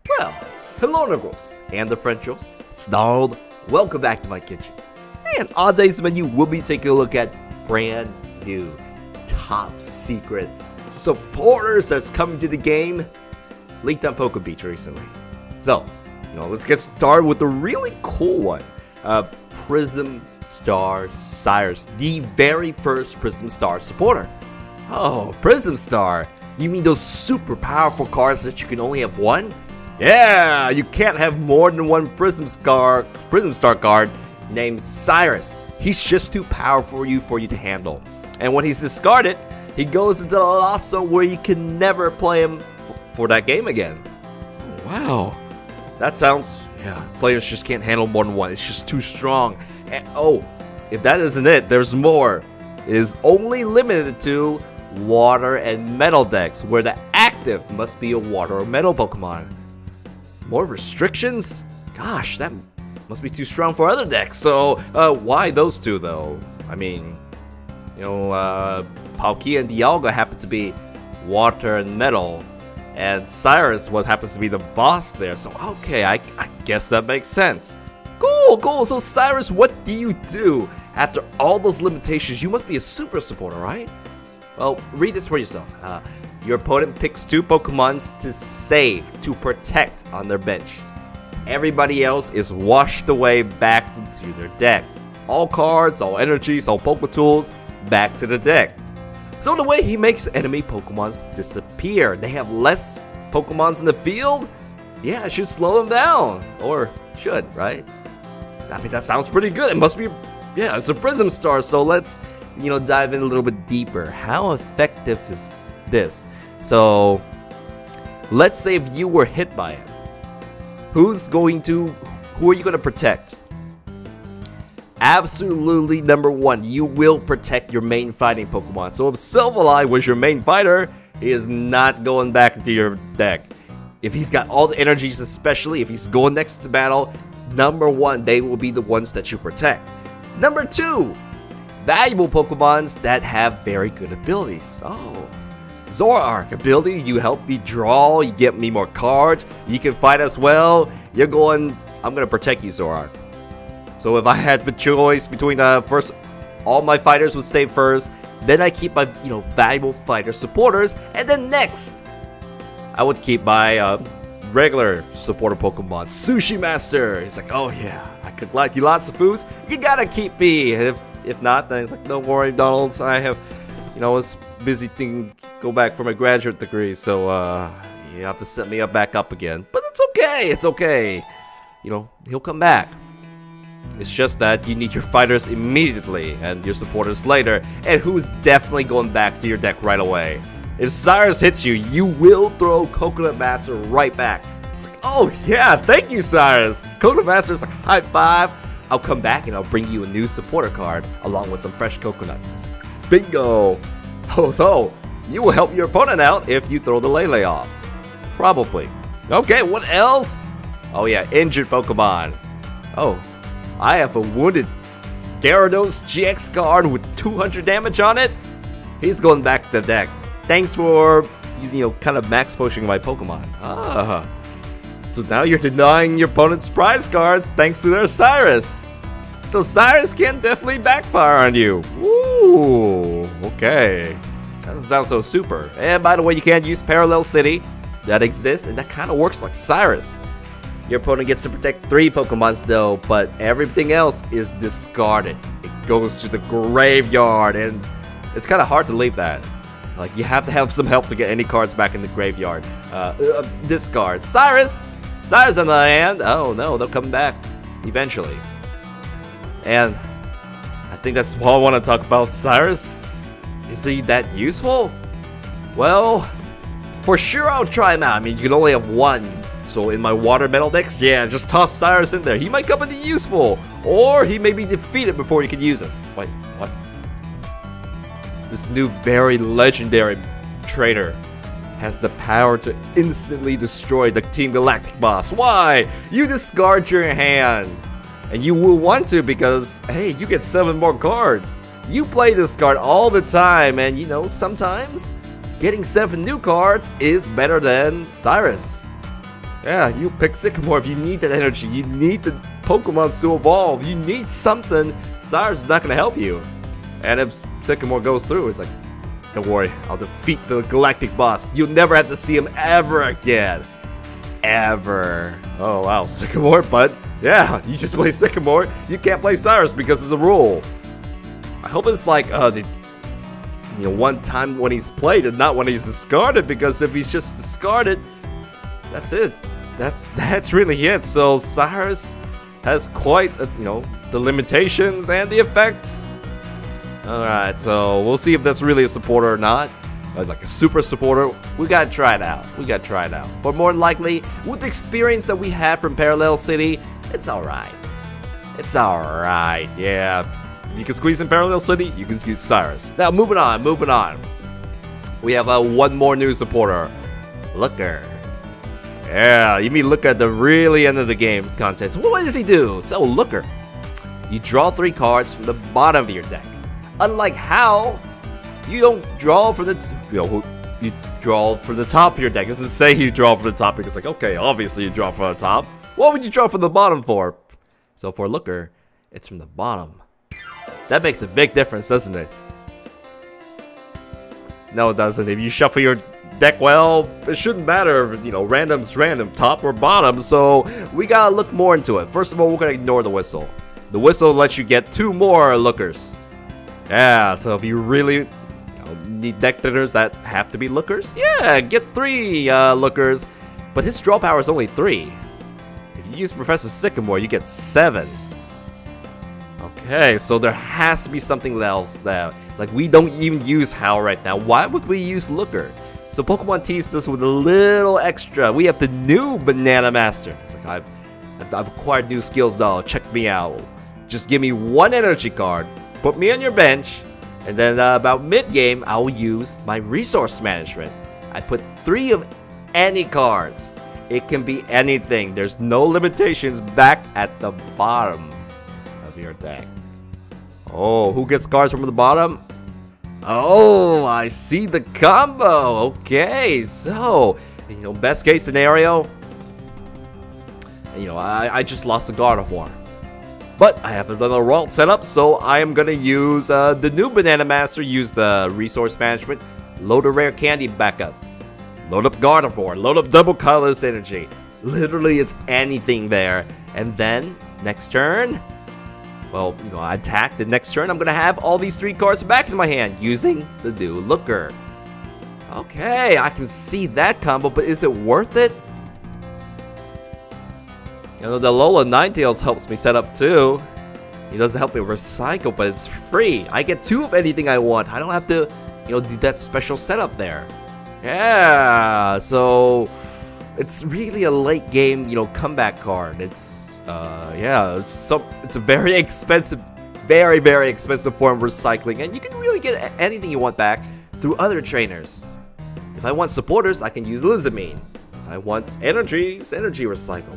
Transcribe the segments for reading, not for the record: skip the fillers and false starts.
Well, hello Negroes and the Frenchos, it's Donald. Welcome back to my kitchen. And on today's menu, we'll be taking a look at brand new, top secret supporters that's coming to the game, leaked on Poke Beach recently. So, let's get started with the really cool one. Prism Star Cyrus, the very first Prism Star supporter. Oh, Prism Star. You mean those super powerful cards that you can only have one? Yeah, you can't have more than one Prism Star card named Cyrus. He's just too powerful for you to handle. And when he's discarded, he goes into the lost zone where you can never play him for that game again. Wow. That sounds, players just can't handle more than one. It's just too strong. And, oh, if that isn't it, there's more. It is only limited to water and metal decks, where the active must be a water or metal Pokemon. More restrictions? Gosh, that must be too strong for other decks. So, why those two though? I mean, Palkia and Dialga happen to be water and metal, and Cyrus happens to be the boss there. So, okay, I guess that makes sense. Cool. So, Cyrus, what do you do? After all those limitations, you must be a super supporter, right? Well, read this for yourself. Your opponent picks 2 Pokemons to save, to protect on their bench. Everybody else is washed away back into their deck. All cards, all energies, all Poketools, back to the deck. So the way he makes enemy Pokemons disappear. They have less Pokemons in the field? Yeah, it should slow them down. Or should, right? I mean, that sounds pretty good. It must be, it's a Prism Star, so let's dive in a little bit deeper. How effective is this? So, let's say if you were hit by it, who are you going to protect? Absolutely, number 1, you will protect your main fighting Pokemon. So if Silvally was your main fighter, he is not going back into your deck. If he's got all the energies, especially if he's going next to battle, number 1, they will be the ones that you protect. Number 2, valuable Pokemons that have very good abilities. Oh, Zoroark ability, you help me draw, you get me more cards, you can fight as well. I'm gonna protect you, Zoroark. So if I had the choice between first, all my fighters would stay first, then I keep my valuable fighter supporters, and then next I would keep my regular supporter Pokemon, Sushi Master. He's like, oh yeah, I could like you lots of foods, you gotta keep me. If not, then he's like, don't worry, Donald, I have, I was busy go back for my graduate degree, so you have to set me back up again. But it's okay. He'll come back. It's just that you need your fighters immediately and your supporters later, and who's definitely going back to your deck right away. If Cyrus hits you, you will throw Coconut Master right back. It's like, oh yeah, thank you, Cyrus. Coconut Master's like, high five. I'll come back and I'll bring you a new supporter card along with some fresh coconuts. It's like, bingo! Oh, so you will help your opponent out if you throw the Lele off. Probably. Okay, what else? Oh yeah, injured Pokemon. Oh, I have a wounded Gyarados GX card with 200 damage on it. He's going back to the deck. Thanks for, kind of max pushing my Pokemon. Ah. So now you're denying your opponent's prize cards thanks to their Cyrus. So Cyrus can definitely backfire on you. Ooh, okay. That doesn't sound so super. And by the way, you can't use Parallel City. That exists, and that kind of works like Cyrus. Your opponent gets to protect 3 Pokemons though, but everything else is discarded. It goes to the graveyard, and it's kind of hard to leave that. Like, you have to have some help to get any cards back in the graveyard. Discard. Cyrus on the other hand, oh no, they'll come back eventually. And I think that's all I want to talk about Cyrus. Is he that useful? Well, for sure I'll try him out. I mean, you can only have 1. So in my water metal decks, yeah, just toss Cyrus in there. He might come in useful. Or he may be defeated before you can use him. Wait, what? This new very legendary trainer has the power to instantly destroy the Team Galactic boss. Why? You discard your hand. And you will want to because, hey, you get 7 more cards. You play this card all the time, and sometimes getting 7 new cards is better than Cyrus. Yeah, you pick Sycamore if you need that energy. You need the Pokemons to evolve. You need something. Cyrus is not going to help you. And if Sycamore goes through, it's like, don't worry, I'll defeat the Galactic Boss. You'll never have to see him ever again. Ever. Oh, wow, Sycamore, but yeah, you just play Sycamore. You can't play Cyrus because of the rule. I hope it's like, one time when he's played and not when he's discarded, because if he's just discarded, that's it. That's really it. So Cyrus has quite, the limitations and the effects. Alright, so we'll see if that's really a supporter or not. Like a super supporter, we gotta try it out. But more than likely, with the experience that we had from Parallel City, it's alright. Yeah. If you can squeeze in Parallel City, you can use Cyrus. Now, moving on. We have one more new supporter. Looker. Yeah, you mean Looker at the really end of the game content. So what does he do? So, Looker. You draw 3 cards from the bottom of your deck. Unlike How, you don't draw from the you draw from the top of your deck. It doesn't say you draw from the top because, like, okay, obviously you draw from the top. What would you draw from the bottom for? So for Looker, it's from the bottom. That makes a big difference, doesn't it? No, it doesn't. If you shuffle your deck well, it shouldn't matter if, random's random, top or bottom. So we gotta look more into it. First of all, we're gonna ignore the whistle. The whistle lets you get 2 more Lookers. Yeah, so if you really need deck builders that have to be Lookers, yeah, get 3 Lookers. But his draw power is only 3. If you use Professor Sycamore, you get 7. Okay, so there has to be something else there. Like, we don't even use Howl right now. Why would we use Looker? So Pokemon teased us with a little extra. We have the new Banana Master. It's like, I've acquired new skills, doll. Check me out. Just give me 1 energy card. Put me on your bench, and then about mid-game, I'll use my resource management. I put 3 of any cards. It can be anything. There's no limitations back at the bottom of your deck. Oh, who gets cards from the bottom? Oh, I see the combo. Okay, so, best case scenario, I just lost the Gardevoir. But I have another vault set up, so I am going to use the new Banana Master, use the resource management, load a rare candy backup, load up Gardevoir, load up double colorless energy. Literally, it's anything there. And then, next turn, well, I attack. The next turn, I'm going to have all these 3 cards back in my hand using the new Looker. Okay, I can see that combo, but is it worth it? The Alola Ninetales helps me set up too. He doesn't help me recycle, but it's free. I get 2 of anything I want. I don't have to, do that special setup there. Yeah, so it's really a late game, comeback card. It's, it's a very expensive, very expensive form of recycling, and you can really get anything you want back through other trainers. If I want supporters, I can use Lizamine. If I want energies, energy recycle.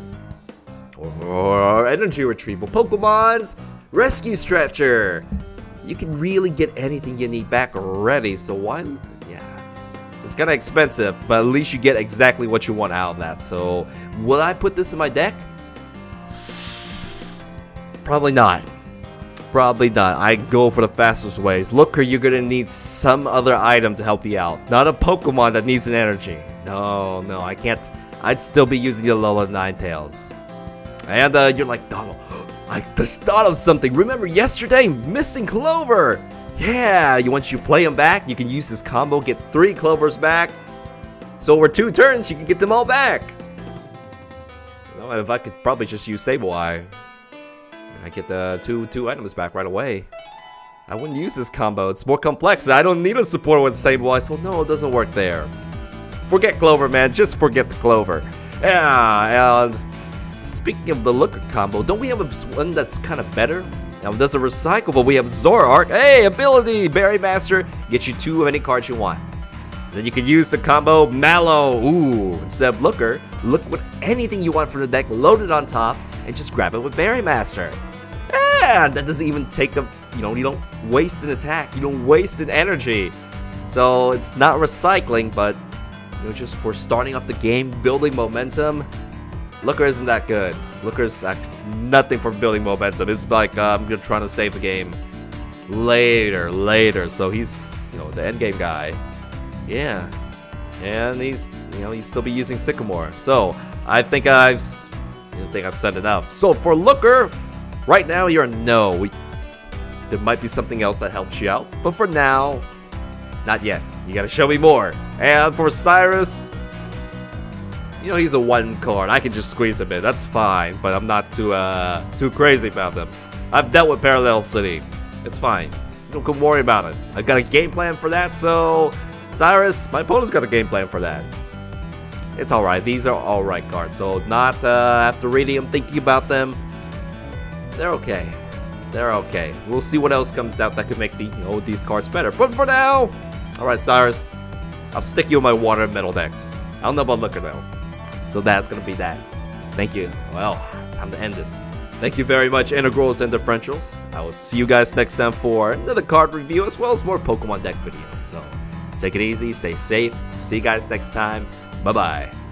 Or energy retrieval. Pokemon's Rescue Stretcher. You can really get anything you need back already. So why? Yeah, it's kind of expensive, but at least you get exactly what you want out of that. So will I put this in my deck? Probably not. Probably not. I go for the fastest ways. Looker, you're gonna need some other item to help you out. Not a Pokemon that needs an energy. No, I can't. I'd still be using the Alola Ninetales. And you're like, Donald, I just thought of something. Remember yesterday, missing Clover. Yeah, once you play him back, you can use this combo, get 3 Clovers back. So over 2 turns, you can get them all back. If I could probably just use Sableye, I get the two items back right away. I wouldn't use this combo. It's more complex. I don't need a support with Sableye, so no, it doesn't work there. Forget Clover, man. Just forget the Clover. Yeah, and speaking of the Looker combo, don't we have one that's kind of better? Now it doesn't recycle, but we have Zoroark. Hey, ability! Berry Master gets you 2 of any cards you want. Then you can use the combo Mallow. Ooh, instead of Looker, look with anything you want from the deck, load it on top, and just grab it with Berry Master. Yeah, that doesn't even take a, you don't waste an attack, you don't waste an energy. So it's not recycling, but just for starting off the game, building momentum, Looker isn't that good. Looker's nothing for building momentum. It's like I'm trying to save the game later. So he's, you know, the end game guy. Yeah, and he's, you know, he's still be using Sycamore. So I think I've said enough. So for Looker, right now you're a no. There might be something else that helps you out, but for now, not yet. You gotta show me more. And for Cyrus, you know, he's a 1 card. I can just squeeze him in. That's fine, but I'm not too crazy about them. I've dealt with Parallel City. It's fine. Don't worry about it. I got a game plan for that, so Cyrus, my opponent's got a game plan for that. It's alright. These are alright cards. So not after reading them, thinking about them, they're okay. They're okay. We'll see what else comes out that could make the, you know, these cards better. But for now, alright, Cyrus, I'll stick you in my water and metal decks. I don't know about Looker though. So that's gonna be that. Thank you. Well, time to end this. Thank you very much, Integrals and Differentials. I will see you guys next time for another card review as well as more Pokemon deck videos. So take it easy, stay safe. See you guys next time. Bye-bye.